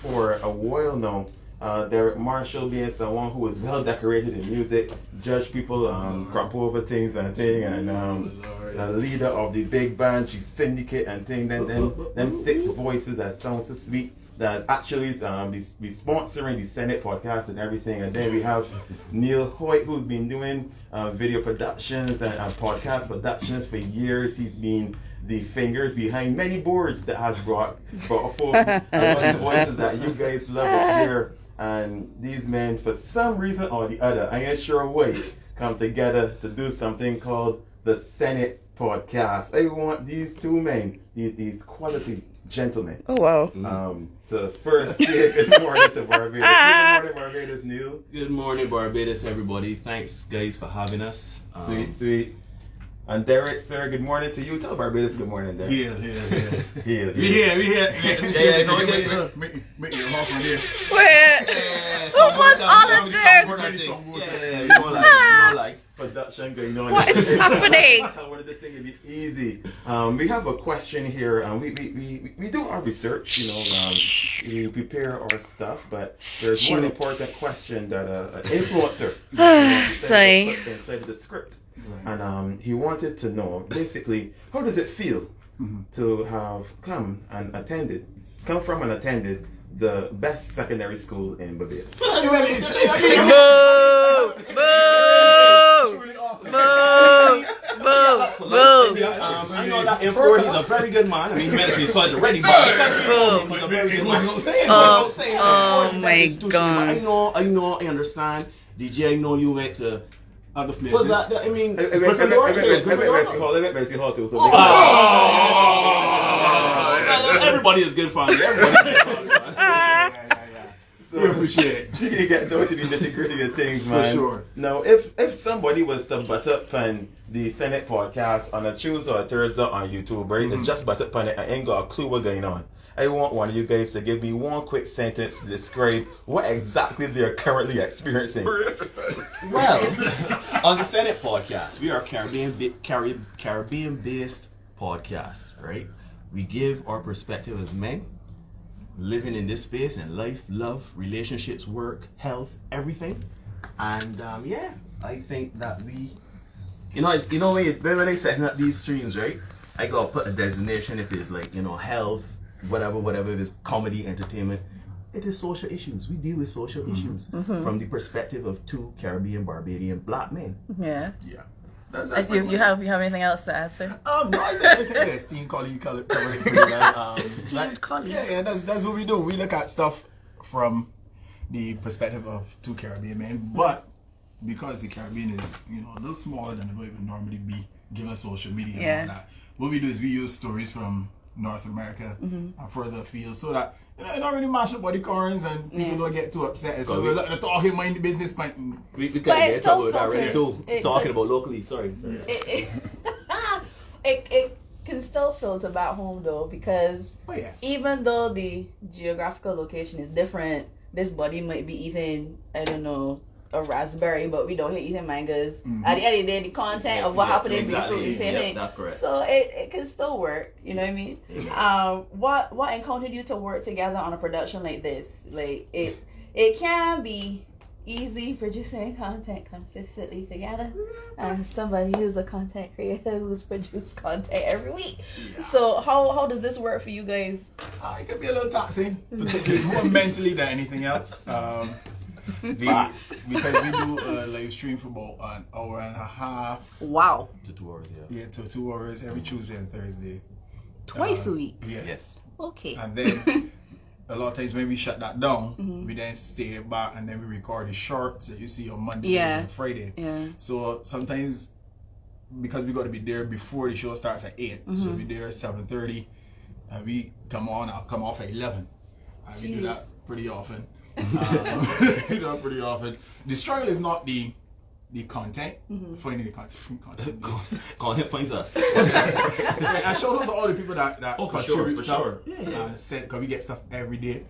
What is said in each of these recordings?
for a while now. Derek Marshall being someone who is well decorated in music, judge people, crop over things and a leader of the big band, she's syndicate and thing. Then them 6 voices that sound so sweet. That actually be sponsoring the Senate podcast and everything. And then we have Neil Hoyt, who's been doing video productions and podcast productions for years. He's been the fingers behind many boards that has brought forth the voices that you guys love to hear. And these men, for some reason or the other, I ain't sure why, come together to do something called the Senate podcast. I want these 2 men, these quality gentlemen. Oh wow. To first say good morning to Barbados. Good morning, Barbados, Neil. Good morning, Barbados, everybody. Thanks, guys, for having us. Sweet. And Derek, sir, good morning to you. Tell Barbados good morning, Derek. Here. We here. Make your mouth from there. Wait. Who puts all of this? You don't like. Production going on. What is happening? I wanted this thing to be easy. We have a question here. We do our research, we prepare our stuff, but there's one important question that an influencer inside the script. And he wanted to know, basically, how does it feel to have come from and attended the best secondary school in Barbados? I know that influencer is a very good man. I mean, medically he's quite ready, but he's a very good man. Oh my God. I know, I understand. DJ, I know you went to other places. What's that? I mean, everybody is good fun. So we appreciate it. You can get down to the nitty-gritty of things, man. For sure. Now, if somebody was to butt up on the Senate podcast on a Tuesday or a Thursday on YouTube, right? And just butt up on it, I ain't got a clue what's going on. I want one of you guys to give me one quick sentence to describe what exactly they're currently experiencing. Well, on the Senate podcast, we are a Caribbean-based podcast, right? We give our perspective as men living in this space in life, love, relationships, work, health, everything. And I think that we, when they setting up these streams, right? I gotta put a designation if it's like, health, whatever, if it's comedy, entertainment. It is social issues. We deal with social issues from the perspective of 2 Caribbean, Barbadian black men. Yeah. That's you have anything else to add, sir? No, I think the esteemed colleague covered it pretty well. Esteemed colleague. Yeah, that's what we do. We look at stuff from the perspective of 2 Caribbean men, but because the Caribbean is, a little smaller than it would normally be, given social media and all that, what we do is we use stories from North America and further afield so that it don't really mash up body currents and people don't get too upset. So we're looking to talk in mind the business point. We can get in trouble with that already too. Talking about locally, sorry. It can still filter back home though, because even though the geographical location is different, this body might be eating, I don't know, a raspberry, but we don't hate eating mangoes. At the end of the day, the content of what happened in the same thing. That's correct. So it can still work. You know what I mean? What encountered you to work together on a production like this? Like it can be easy producing content consistently together. Somebody who's a content creator who's produced content every week. So how does this work for you guys? It can be a little taxing, particularly more mentally than anything else. Because we do a live stream for about an hour and a half. Wow. To 2 hours, Yeah, to 2 hours every Tuesday and Thursday. Twice a week? Yeah. Yes. Okay. And then a lot of times when we shut that down, we then stay back and then we record the shorts that you see on Monday and Friday. Yeah. So sometimes, because we got to be there before the show starts at 8, so we're there at 7:30, and we come off at 11. And we do that pretty often. The struggle is not the the content, finding the content. Content finds us. And shout out to all the people that contribute for stuff. sure. Yeah. Said, because we get stuff every day.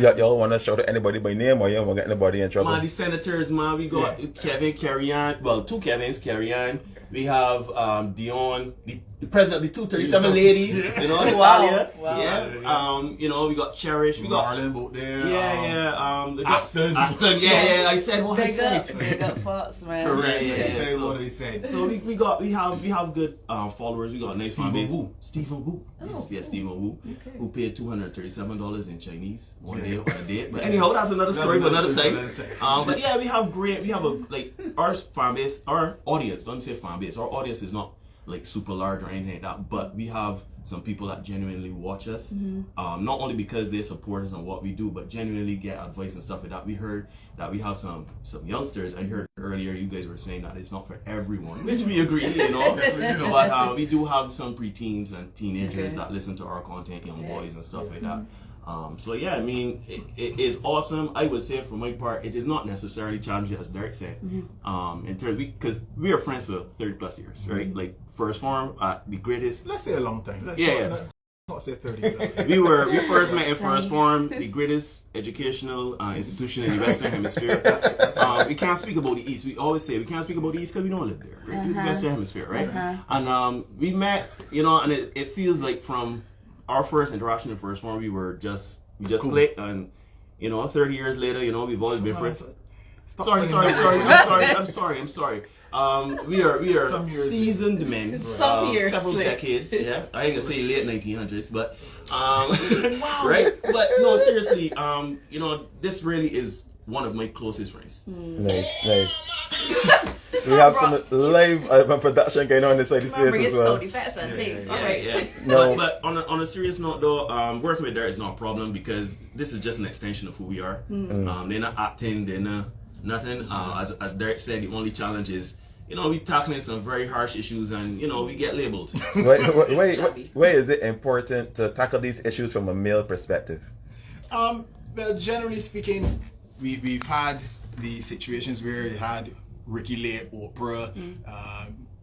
Y'all want to shout out anybody by name, or you don't want to get anybody in trouble? Man, the senators, man, we got Kevin, Carrie-Ann, well, two Kevins, Carrie-Ann. We have Dion, the president of the 237 ladies, you know, Italia. Wow. Yeah. You know, we got Cherish, we got Marlon both there. Aston, yeah. I said what I said. Big up Fox, man. Correct. Yeah. They say So- what they said. So we have good followers. We got a nice fan base. Stephen Wu. Oh, Yes, Stephen Wu, Okay. who paid $237 in Chinese one day on a date. But anyhow, that's another story for another time. But yeah, we have our fan base, our audience. Don't say fan base. Our audience is not like super large or anything like that, but we have some people that genuinely watch us, not only because they support us on what we do, but genuinely get advice and stuff like that. We heard that we have some youngsters. I heard earlier you guys were saying that it's not for everyone, which we agree, you know. But we do have some preteens and teenagers that listen to our content, young boys and stuff like that. So yeah, I mean, it is awesome. I would say for my part, it is not necessarily challenging, as Derek said, in terms, because we are friends for 30 plus years, right? Like first form, the greatest. Let's say a long time. Let's not say 30. We first met in first form, the greatest educational institution in the Western Hemisphere. We can't speak about the East. We always say we can't speak about the East because we don't live there, right? The Western Hemisphere, right? And we met, you know, and it feels like from our first interaction in first form, we just clicked, and you know, 30 years later, you know, we've always been friends. Sorry. I'm sorry. We are seasoned men, several decades. Yeah, I ain't gonna say late 1900s, but right. But no, seriously, you know, this really is one of my closest friends. Nice. So we have some live production going on inside this space as well. No. But on a serious note though, working with Derek is not a problem because this is just an extension of who we are. They're not acting, they're not nothing. As Derek said, the only challenge is, you know, we tackling some very harsh issues and, you know, we get labeled. Why is it important to tackle these issues from a male perspective? Well, generally speaking, we've had the situations where you had Ricky Lay, Oprah.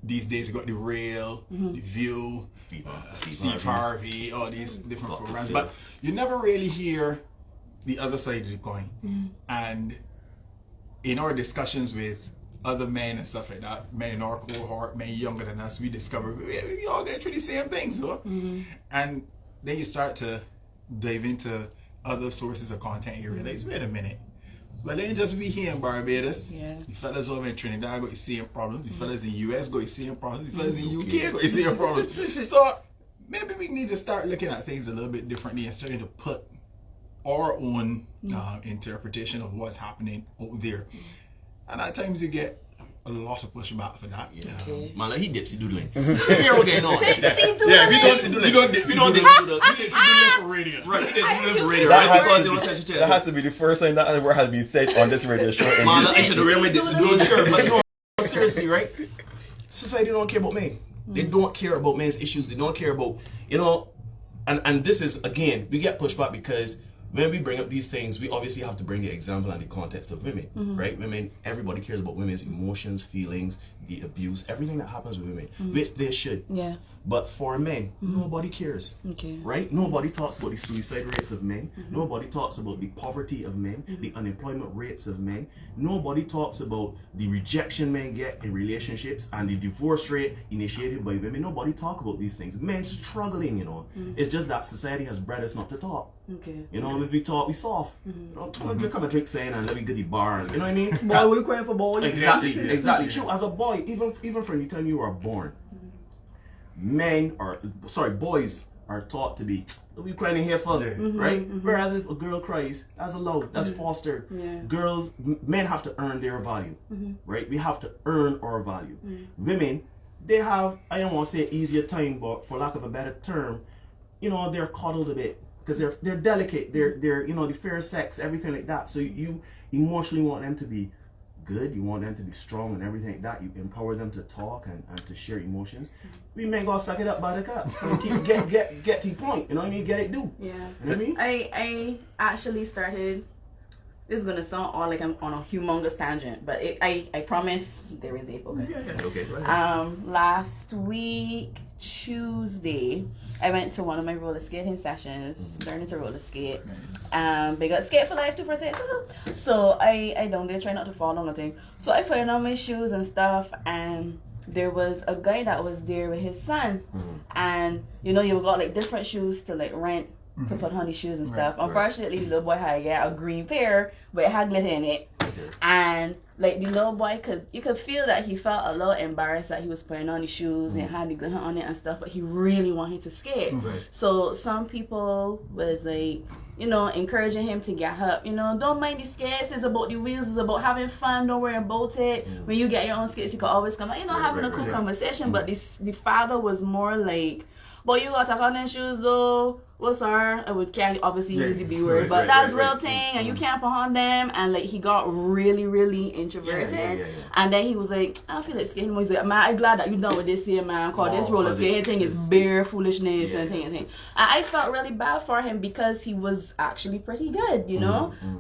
These days we got The Rail, The View, Steve Harvey, all these different programs. But you never really hear the other side of the coin. And in our discussions with other men and stuff like that, men in our cohort, men younger than us, we discover we all get through the same things, though. And then you start to dive into other sources of content. You realize, wait a minute. But then just we here in Barbados, the fellas over in Trinidad got the same problems, the fellas in US got the same problems, the fellas in UK got the same problems. So maybe we need to start looking at things a little bit differently and starting to put our own interpretation of what's happening out there. And at times you get a lot of pushback for that. Man, like he dipsy doodling. Here we going on. Dipsy doodling. We don't dipsy doodle. We dipsy doodle for radio. Right, we dipsy doodle for radio. That has to be the first time that word has been said on this radio show. Man, I should have ran my dipsy doodle shirt. But you know, seriously, right? Society don't care about men. They don't care about men's issues. They don't care about, you know, and this is, again, we get pushback because when we bring up these things, we obviously have to bring the example and the context of women, right? Women, everybody cares about women's emotions, feelings, the abuse, everything that happens with women, which they should. But for men, nobody cares, right? Nobody talks about the suicide rates of men. Nobody talks about the poverty of men, the unemployment rates of men. Nobody talks about the rejection men get in relationships and the divorce rate initiated by women. Nobody talk about these things. Men struggling, you know. It's just that society has bred us not to talk. You know, if we talk, we soft. You know, come and drink saying and let me get the bar. And, you know what I mean? Boy, we crying for boys. Exactly. True. As a boy, even from the time you were born, boys are taught to be, what are you crying here for? Right? Whereas if a girl cries, that's allowed, that's fostered. Men have to earn their value, right? We have to earn our value. Women, they have, I don't want to say easier time, but for lack of a better term, you know, they're coddled a bit because they're delicate, they're you know, the fair sex, everything like that. So you emotionally want them to be good, you want them to be strong and everything like that. You empower them to talk and to share emotions. We men gotta suck it up by the cup and keep get to the point. You know what I mean? Get it do. Yeah. You know what I mean? I actually started this is gonna sound all like I'm on a humongous tangent, but I promise there is a focus. Okay. Last week Tuesday, I went to one of my roller skating sessions, learning to roller skate. They got Skate for Life 246. So I down there try not to fall on nothing. So I put on my shoes and stuff, and there was a guy that was there with his son, and you got like different shoes to like rent. To put on his shoes and stuff. Unfortunately, the little boy had a green pair, but it had glitter in it. And like the little boy you could feel that he felt a little embarrassed that he was putting on his shoes and had the glitter on it and stuff, but he really wanted to skate. So some people was like, encouraging him to get up. Don't mind the skates. It's about the wheels. It's about having fun. Don't worry about it. When you get your own skates, you can always come out, having a cool conversation. But the father was more like, but you got to on them shoes though. What's our? I can't obviously use the B word, but that's real thing, and you can't put on them. And like he got really, really introverted, and then he was like, I don't feel like skating more. He's like, man, I'm glad that you done with this here, man. Cause this roller skating thing is bare foolishness and thing. And I felt really bad for him because he was actually pretty good,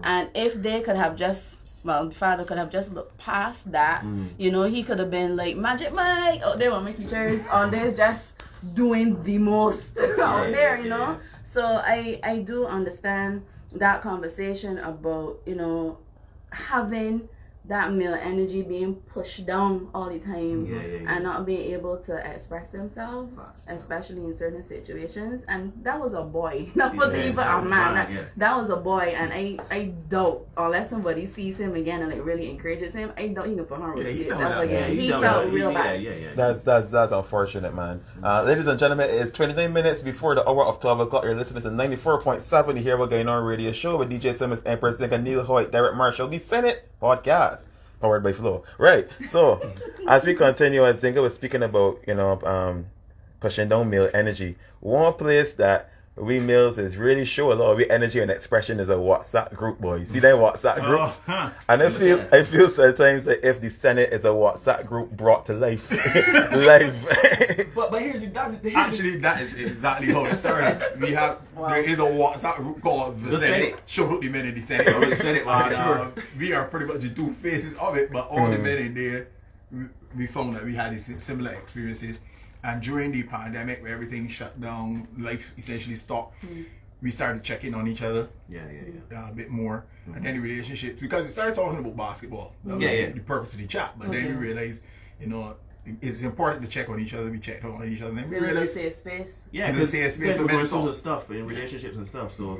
And if they could have the father could have just looked past that, he could have been like Magic Mike. Oh, they were my teachers on this just doing the most out there, So I do understand that conversation about, having that male energy being pushed down all the time and not being able to express themselves, especially in certain situations. And that was a boy. That wasn't even a man. That was a boy, and I doubt, unless somebody sees him again and like really encourages him, I doubt he can put on with himself again. He felt real bad. That's unfortunate, man. Ladies and gentlemen, it's 29 minutes before the hour of 12 o'clock. You're listening to 94.7 the Hear Wuh Gine Radio show with DJ Simmons, Empress Zingha, Neil Hoyt, Derek Marshall, the Senate Podcast. Powered by Flow. Right. So, as we continue, as Zingha was speaking about, pushing down male energy, one place that we males is really show a lot of energy and expression is a WhatsApp group, boy. You see them WhatsApp groups? And I feel sometimes that if the Senate is a WhatsApp group brought to life. But actually, that is exactly how it started. There is a WhatsApp group called the Senate. Shout out the men in the Senate. We are pretty much the two faces of it, but all the men in there, we found that we had these similar experiences. And during the pandemic, where everything shut down, life essentially stopped, we started checking on each other a bit more. And then the relationships, because we started talking about basketball. That was the purpose of the chat. But then we realized, it's important to check on each other. We checked on each other. And then we realized, it's a safe space. Yeah, it's a safe space. We're going through stuff in relationships and stuff. So,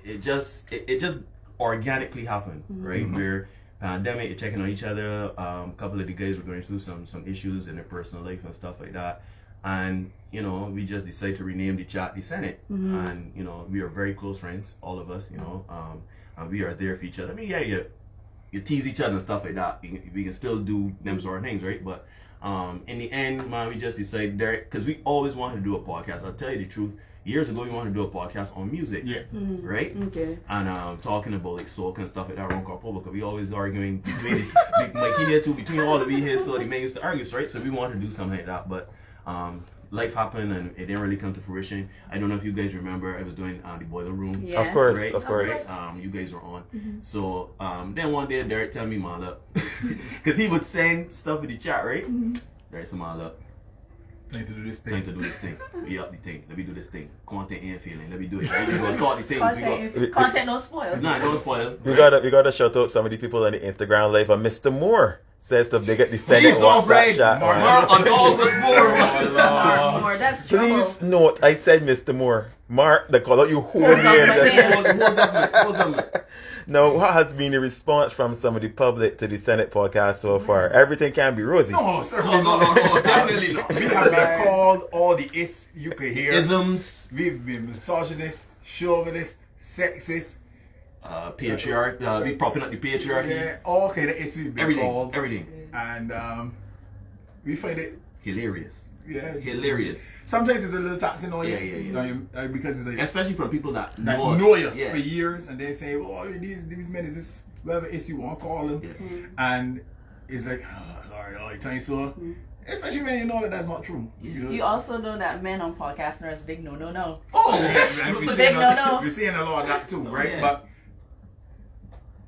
it just organically happened, right? Where pandemic, you're checking on each other. A couple of the guys were going through some issues in their personal life and stuff like that. And, we just decided to rename the chat the Senate. And, we are very close friends, all of us, and we are there for each other. I mean, you tease each other and stuff like that. We can still do them sort of things, right? But in the end, man, we just decided, Derek, because we always wanted to do a podcast. I'll tell you the truth. Years ago, we wanted to do a podcast on music, right? Okay. And talking about like soca and stuff like that around Corporal, because we always arguing between like here too, between all of we here, so the men used to argue, right? So we wanted to do something like that, but life happened and it didn't really come to fruition. I don't know if you guys remember, I was doing the Boiler Room. Yeah. Of course, right? Of course. You guys were on. So then one day Derek tell me, man, up, because he would send stuff in the chat, right? Derek said, man, up. Time to do this thing. We up the thing. Let me do this thing. Content ain't feeling. Let me do it. Right? We gonna talk the things. Content don't spoil. Nah, don't spoil. We gotta shout out some of the people on the Instagram live. Mr. Moore says to big at the Senate WhatsApp chat. Mark on all of us Moore, that's trouble. Please note, I said Mr. Moore. Mark, the call out you whole name. Now, what has been the response from some of the public to the Senate podcast so far? Everything can be rosy. No, certainly no, definitely not. We have been called all the is you could hear. Isms. We've been misogynist, chauvinist, sexist, patriarch. We propping up the patriarchy. Yeah, all kind of is we've been called. Everything. And we find it hilarious. Yeah, hilarious. Sometimes it's a little taxing on you. Yeah. Because it's like, especially from people that know you for years, and they say, "Oh, these men is this whatever issue you want to call them," and it's like, "Oh, Lord, all the time." So, especially when you know that that's not true. You also know that men on podcasts are big no. Oh, we're seeing a lot of that too, right? Yeah. But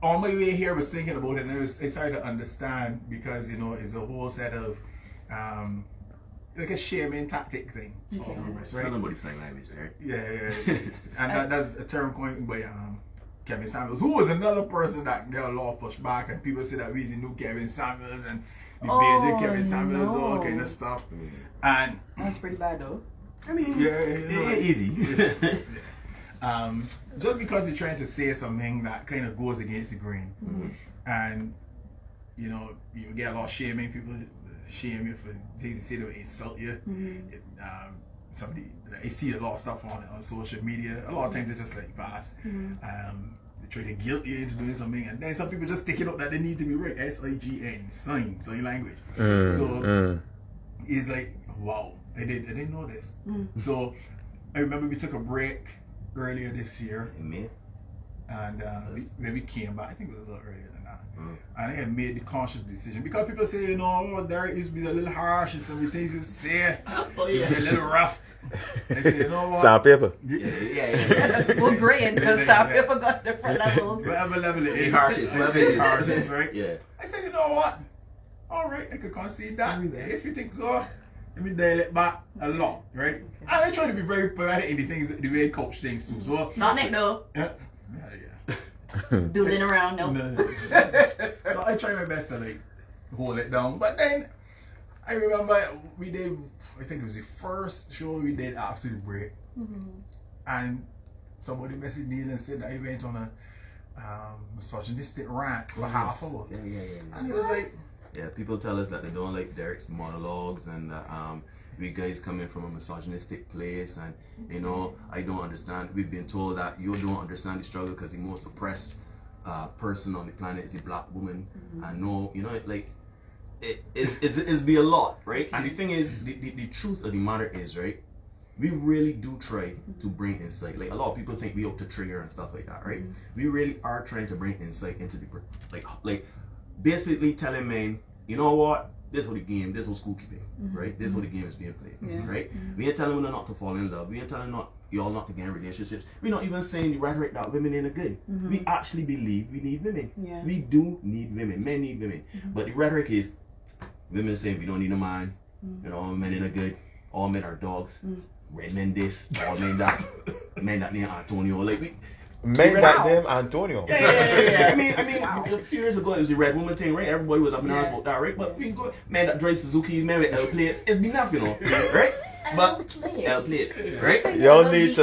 on my way here, I was thinking about it, and I started to understand because it's a whole set of like a shaming tactic thing. Right? Tell nobody sign language, right? Yeah. And that's a term coined by Kevin Samuels, who was another person that got a lot of pushback, and people say that we knew Kevin Samuels and the Beijing Kevin Samuels, all kind of stuff. And that's pretty bad though. I mean, yeah, easy. Just because you're trying to say something that kind of goes against the grain, and you get a lot of shaming. People shame you for things they say to insult you. I see a lot of stuff on social media. A lot of times it's just like pass. They try to guilt you into doing something, and then some people just stick it up that they need to be right. SIGN, sign language. So it's like, wow, I didn't know this. So I remember we took a break earlier this year, and we came back. I think it was a little earlier than that. And I had made the conscious decision because people say, Derek used to be a little harsh and some of the things you say, a little rough. I say, you know what? Sandpaper. Yeah. Well, great, because sandpaper got different levels. Whatever level it is. Whatever it is, right? Yeah. I said, you know what? All right, I could concede that. If you think so, let me dial it back a lot, right? And I try to be very poetic in the way I coach things too. So not Nick though. Yeah. Doodling around, no. So I try my best to hold it down. But then I remember we did, I think it was the first show we did after the break. And somebody messaged Neil and said that I went on a misogynistic rant for half an hour. And it was like, people tell us that they don't like Derek's monologues and that we guys coming from a misogynistic place, and I don't understand. We've been told that you don't understand the struggle because the most oppressed person on the planet is the black woman. And it's be a lot, right? And the thing is, the truth of the matter is, right, we really do try to bring insight. Like a lot of people think we up to trigger and stuff like that, right? We really are trying to bring insight into the like basically telling men, you know what? This is what the game, this is what school keeping, right? This is what the game is being played, right? We ain't telling them not to fall in love. We ain't telling y'all not to get in relationships. We're not even saying the rhetoric that women ain't good. We actually believe we need women. We do need women. Men need women. But the rhetoric is women saying we don't need a man. Men ain't good. All men are dogs. Red men this, all men that. Men that name Antonio. Men that name Antonio. Yeah. I mean, a few years ago it was the red woman thing, right? Everybody was up in arms about that, right? But we go, man that drive Suzuki's, man with L plates, it's been enough, right? But L plates, right? Y'all need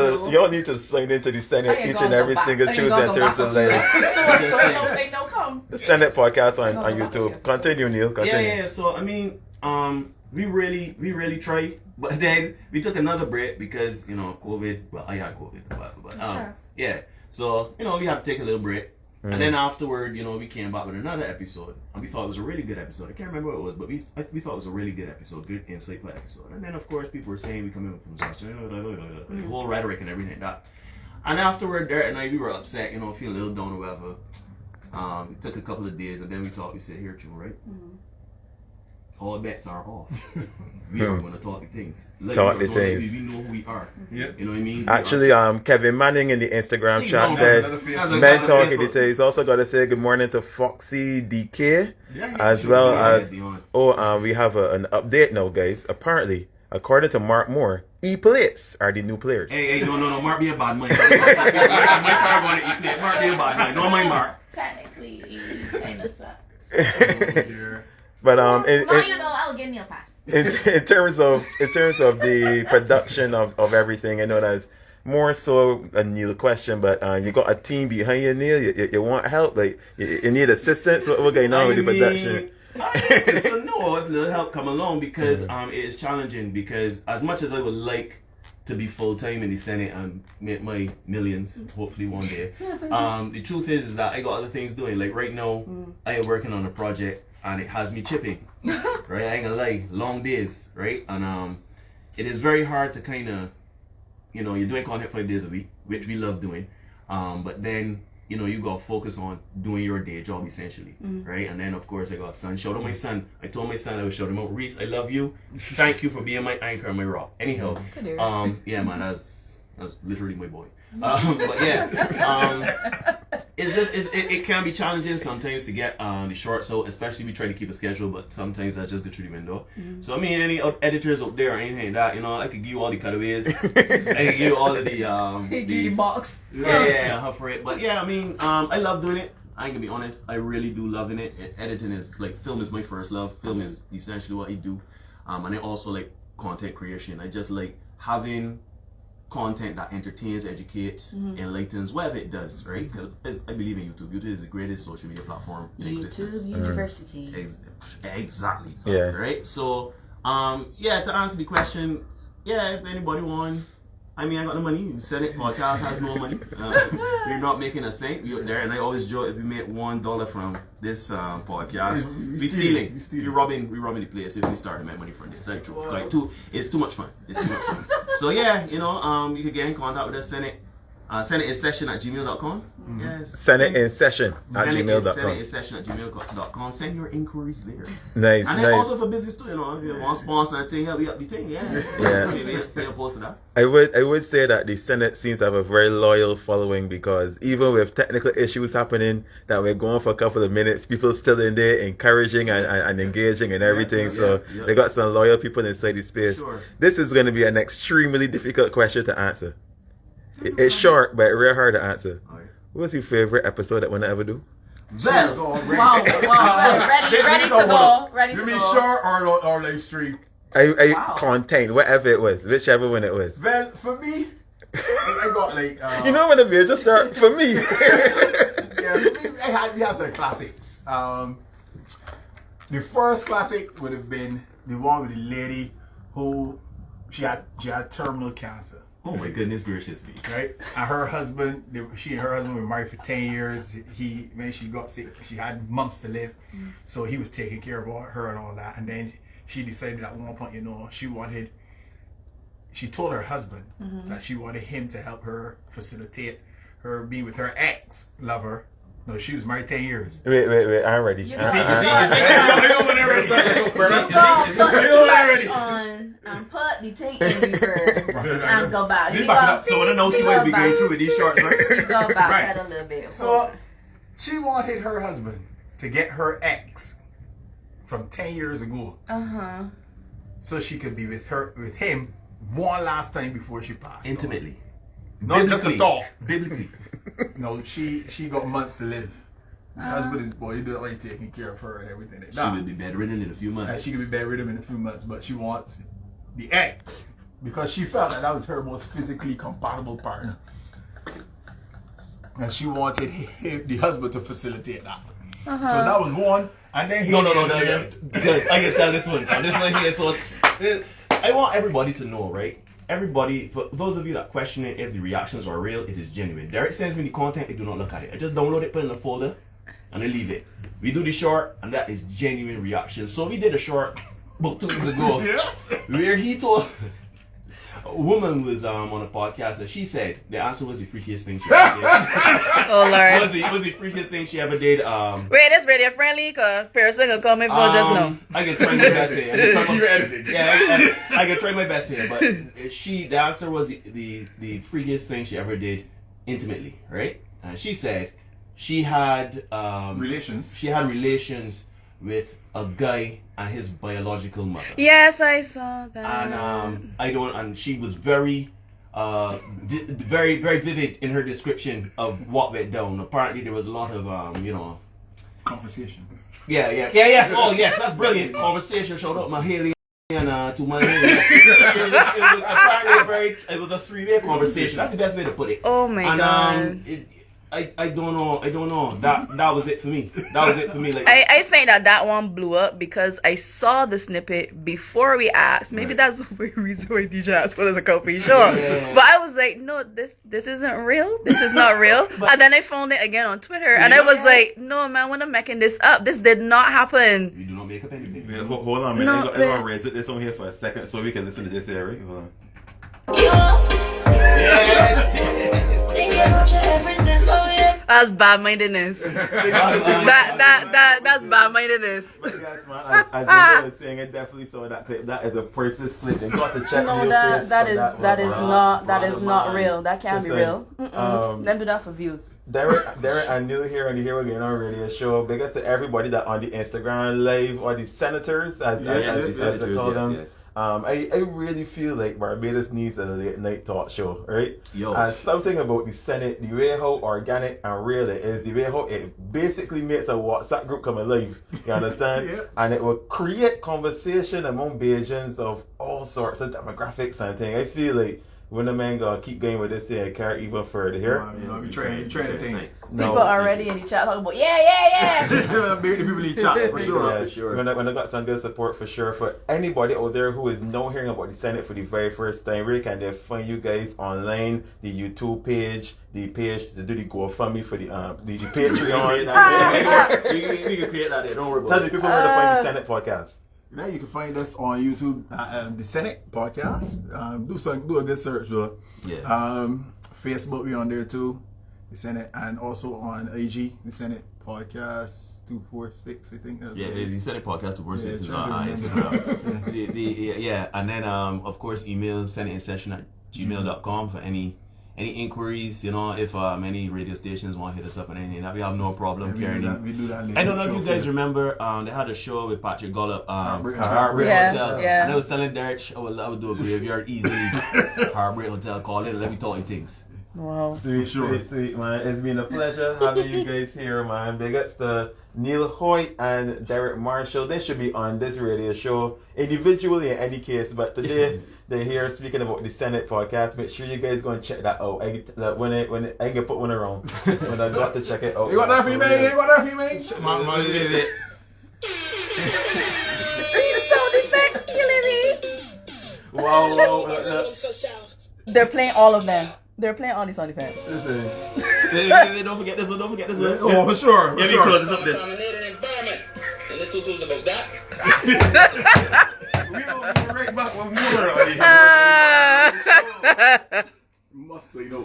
to sign into the Senate each and every single Tuesday and Thursday. The Senate podcast on YouTube. Continue, Neil. Continue. Yeah. So I mean, we really tried, but then we took another break because COVID. Well, I had COVID, but yeah. So, we had to take a little break. And then afterward, we came back with another episode. And we thought it was a really good episode. I can't remember what it was, but we thought it was a really good episode, good insightful episode. And then, of course, people were saying we come in with the whole rhetoric and everything like that. And afterward, Derek and I, we were upset, feeling a little down or whatever. We took a couple of days, and then we thought, we said, here, Joe, right? All bets are off. We are going to talk the things. We know who we are. You know what I mean? Actually, Kevin Manning in the Instagram chat said, men talking the things. Also got to say good morning to Foxy DK, as well as, we have an update now, guys. Apparently, according to Mark Moore, E-plates are the new players. Hey, no, Mark be a bad man. My car going to eat. Mark be a bad man. No, my Mark. Technically, kind of sucks. But I'll give me a pass. in terms of the production of everything, I know that's more so a Neil question, but you got a team behind you, Neil. You want help, like you need assistance. What going on with the production? So no, a little help come along because it is challenging. Because as much as I would like to be full time in the Senate and make my millions, hopefully one day, the truth is that I got other things doing. Like right now, I am working on a project. And it has me chipping, right? I ain't gonna lie, long days, right? And it is very hard to kind of, you're doing content 5 days a week, which we love doing. But then, you gotta focus on doing your day job essentially, right? And then of course I got a son. Shout out my son. I told my son I would shout him out. Reese, I love you. Thank you for being my anchor and my rock. Anyhow, yeah, man, that's literally my boy. But yeah, it can be challenging sometimes to get the shorts out, especially we try to keep a schedule, but sometimes that just go through the window. So I mean, any editors out there or anything like that, you know, I could give you all the cutaways. I could give you all of the box. Yeah, for it. But yeah, I mean, I love doing it. I ain't gonna be honest, I really do loving it. Editing is like, film is my first love. Film is essentially what I do. And I also like content creation. I just like having content that entertains, educates, enlightens, whatever it does, right? Because I believe in YouTube. YouTube is the greatest social media platform in existence. YouTube University. Exactly. Yeah. Right? So, yeah, to answer the question, yeah, if anybody want, I mean, I got the money. Senate Podcast has no money. We're not making a cent. We out there, and I always joke, if we make $1 from this podcast, we stealing. We robbing the place if we start to make money from this. Like, true. Wow. Like, it's too much fun. It's too much fun. So yeah, you know, you can get in contact with us. Senate in session at gmail.com. Yes. Senate in session at gmail.com. Senate in session at gmail.com. Send your inquiries there. Nice. And then also for business too, you know, if you want to sponsor and thing, help me up the thing, Maybe post to that. I would say that the Senate seems to have a very loyal following, because even with technical issues happening that we're going for a couple of minutes, people still in there encouraging and engaging and everything. They got some loyal people inside the space. Sure. This is going to be an extremely difficult question to answer. It's short, but real hard to answer. Right. What's your favorite episode that we'll ever do? Wow. Ready to go. You mean short or like stream? Content, whatever it was, whichever one it was. Well, for me, I got like. You know when the just start for me. Yeah, for me, we had some classics. The first classic would have been the one with the lady who she had terminal cancer. Oh my goodness gracious me! Right, and her husband, she and her husband were married for 10 years. When she got sick, she had months to live, so he was taking care of her and all that. And then she decided at one point, you know, she told her husband that she wanted him to help her facilitate her being with her ex-lover. No, she was married 10 years. Wait, I'm ready. You I'm put the tape in reverse and go back. So when I know she might be going through with these shorts, right? You go back that a little bit. So she wanted her husband to get her ex from 10 years ago. So she could be with him one last time before she passed. Intimately. Not just a talk. Biblically. No, she got months to live. Her husband is he do like taking care of her and everything. She will be bedridden in a few months. And she could be bedridden in a few months, but she wants the ex because she felt that was her most physically compatible partner, and she wanted the husband to facilitate that. So that was one. And then no. Good. I can tell this one. This one here. So I want everybody to know, right? Everybody, for those of you that question it, if the reactions are real, it is genuine. Derek sends me the content, I do not look at it. I just download it, put it in a folder, and I leave it. We do the short, and that is genuine reaction. So we did a short about 2 weeks ago, where he told a woman was on a podcast, and she said the answer was the freakiest thing she ever did. Oh Lord! was the freakiest thing she ever did. Wait, it's radio friendly, cause person will come in for just now. I can try my best here. I can try my best here, but the answer was the freakiest thing she ever did intimately, right? And she said she had relations. She had relations with a guy and his biological mother. Yes, I saw that. And and she was very very vivid in her description of what went down. Apparently there was a lot of conversation. Yeah. Oh yes, that's brilliant. Conversation. Shout out Mahalia and to my it was a 3-way conversation. That's the best way to put it. Oh my God. I don't know. That was it for me. Like I think that one blew up because I saw the snippet before we asked. Maybe that's the reason why DJ asked what is a coffee show. Yeah. But I was like, no, this isn't real. This is not real. And then I found it again on Twitter, and I was like, no man, we're not making this up. This did not happen. We do not make up anything. Yeah, hold on, man. No, I'm gonna raise this on here for a second so we can listen to this area. Hold on. Yes. That's bad-mindedness. That's bad-mindedness. But yes, man, as I was saying, I definitely saw that clip. That is a priceless clip. You got to check No, your face that for is not real. That can't be Listen, real. Them do that for views. Derek and Neil here on the Hear Wuh Gine Radio show. Big ups to everybody that on the Instagram live or the senators, as they call them. Yes. I really feel like Barbados needs a late night talk show, right? Yo. And something about the Senate, the way how organic and real it is, the way how it basically makes a WhatsApp group come alive. You understand? Yeah. And it will create conversation among Bajans of all sorts of demographics and things. I feel like when the man gonna keep going with this thing and carry even further here. We trying to think. People already in the chat talking about yeah. The people in the chat for sure. Yeah, sure. When I got some good support for sure. For anybody out there who is now hearing about the Senate for the very first time, where can they find you guys online? The YouTube page, the page to do the GoFundMe for the Patreon. We can create that there. Don't worry Tell about the it. people where to find the Senate podcast. Yeah, you can find us on YouTube, the Senate Podcast. Do a good search, though. Yeah. Facebook, we on there too, the Senate, and also on IG, the Senate Podcast 246, I think. Yeah, the Senate Podcast 246 is try on to Instagram. And then of course email senateinsession@gmail.com for any inquiries, you know, if any radio stations want to hit us up and anything, that we have no problem carrying it. We do that later. I don't know if you guys remember, they had a show with Patrick Gollop, Heartbreak Yeah, Hotel. yeah. And I was telling Derek, I would do a graveyard easily. Heartbreak Hotel, call in and let me talk you things. Wow. Sweet, man. It's been a pleasure having you guys here, man. Big ups to Neil Hoyt and Derek Marshall. They should be on this radio show individually in any case, but today they're here speaking about the Senate podcast. Make sure you guys go and check that out. I can put one around when I got to check it out. You got that for you, man? You got that for you, man? These sound effects killing me. Wow. They're playing all of them. They're playing all these sound effects. Don't forget this one. Oh, for sure. Yeah, we close this up this. And let's talk about that. We'll be right back with more. Must say no,